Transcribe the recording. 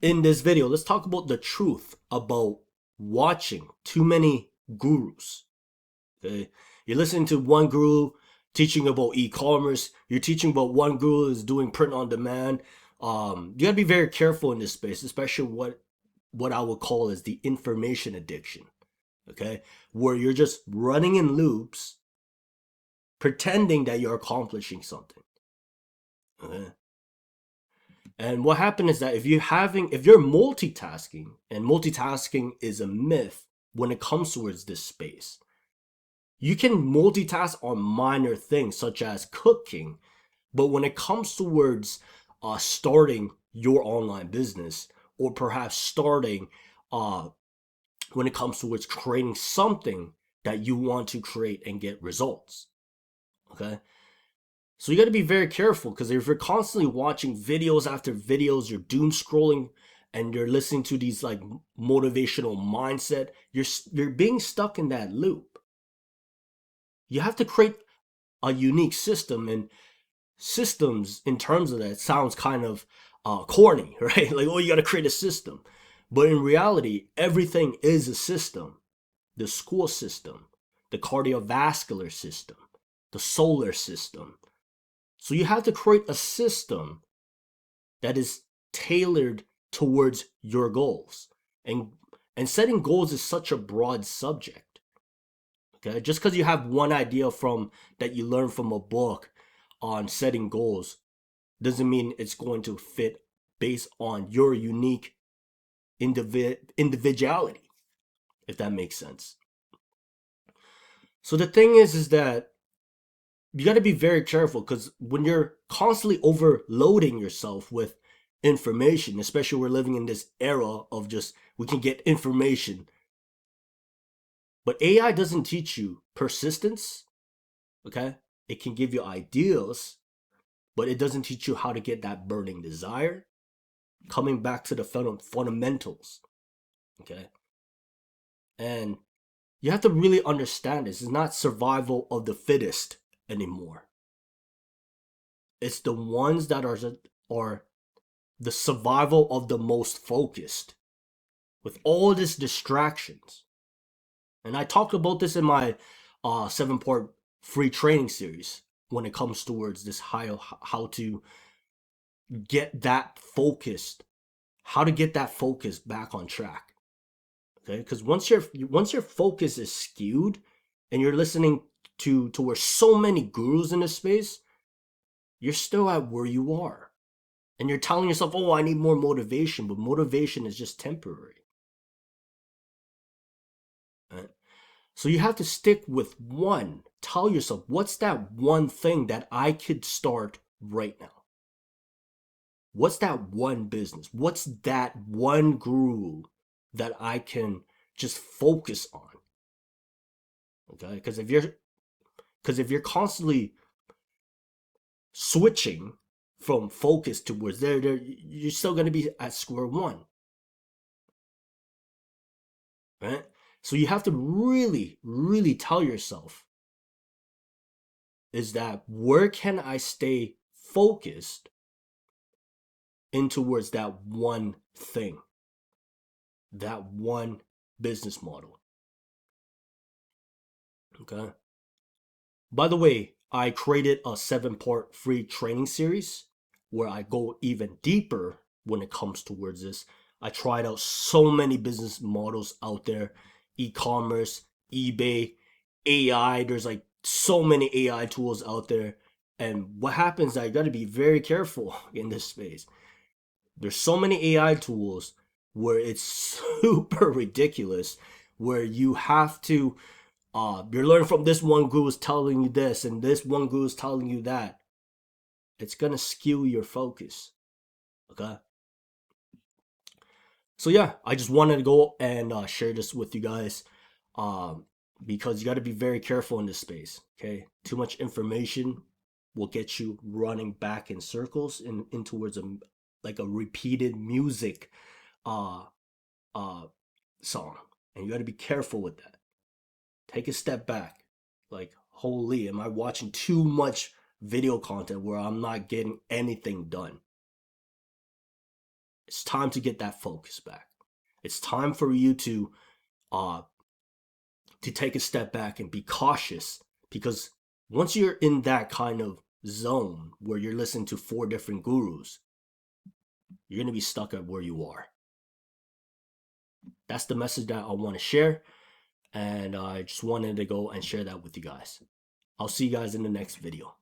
in this video, let's talk about the truth about watching too many gurus. Okay, you're listening to one guru teaching about e-commerce. You're teaching about one guru is doing print on demand. You gotta be very careful in this space, especially what I would call is the information addiction. Okay, where you're just running in loops, pretending that you're accomplishing something. Okay. And what happened is that if you're multitasking, and multitasking is a myth when it comes towards this space. You can multitask on minor things such as cooking, but when it comes towards starting your online business, or perhaps starting when it comes towards creating something that you want to create and get results. Okay. So you got to be very careful, because if you're constantly watching videos after videos, you're doom scrolling and you're listening to these like motivational mindset, you're being stuck in that loop. You have to create a unique system, and systems in terms of that sounds kind of corny, right? Like, oh, you got to create a system. But in reality, everything is a system. The school system, the cardiovascular system, the solar system. So you have to create a system that is tailored towards your goals. And setting goals is such a broad subject. Okay? Just because you have one idea from that you learn from a book on setting goals doesn't mean it's going to fit based on your unique individuality, if that makes sense. So the thing is that you got to be very careful, because when you're constantly overloading yourself with information, especially we're living in this era of just we can get information, but AI doesn't teach you persistence. Okay, it can give you ideas, but it doesn't teach you how to get that burning desire. Coming back to the fundamentals. Okay, and you have to really understand this. It's not survival of the fittest anymore. It's the ones that are the survival of the most focused, with all these distractions. And I talked about this in my 7-part free training series when it comes towards this how to get that focused, how to get that focus back on track. Okay, because once your focus is skewed and you're listening to where so many gurus in this space, you're still at where you are. And you're telling yourself, oh, I need more motivation, but motivation is just temporary. Right? So you have to stick with one. Tell yourself, what's that one thing that I could start right now? What's that one business? What's that one guru that I can just focus on? Okay? Because if you're constantly switching from focus towards there, you're still going to be at square one. Right? So you have to really, really tell yourself is that where can I stay focused in towards that one thing, that one business model. Okay. By the way, I created a 7-part free training series where I go even deeper when it comes towards this. I tried out so many business models out there, e-commerce, eBay, AI. There's like so many AI tools out there. And what happens is that you got to be very careful in this space. There's so many AI tools where it's super ridiculous, where you have to you're learning from this one guru is telling you this and this one guru is telling you that. It's gonna skew your focus. Okay. So yeah, I just wanted to go and share this with you guys, because you got to be very careful in this space. Okay, too much information will get you running back in circles in towards a repeated music uh uh song, and you got to be careful with that. Take a step back. Like, holy, am I watching too much video content where I'm not getting anything done? It's time to get that focus back. It's time for you to take a step back and be cautious, because once you're in that kind of zone where you're listening to 4 different gurus, you're going to be stuck at where you are. That's the message that I want to share, and I just wanted to go and share that with you guys. I'll see you guys in the next video.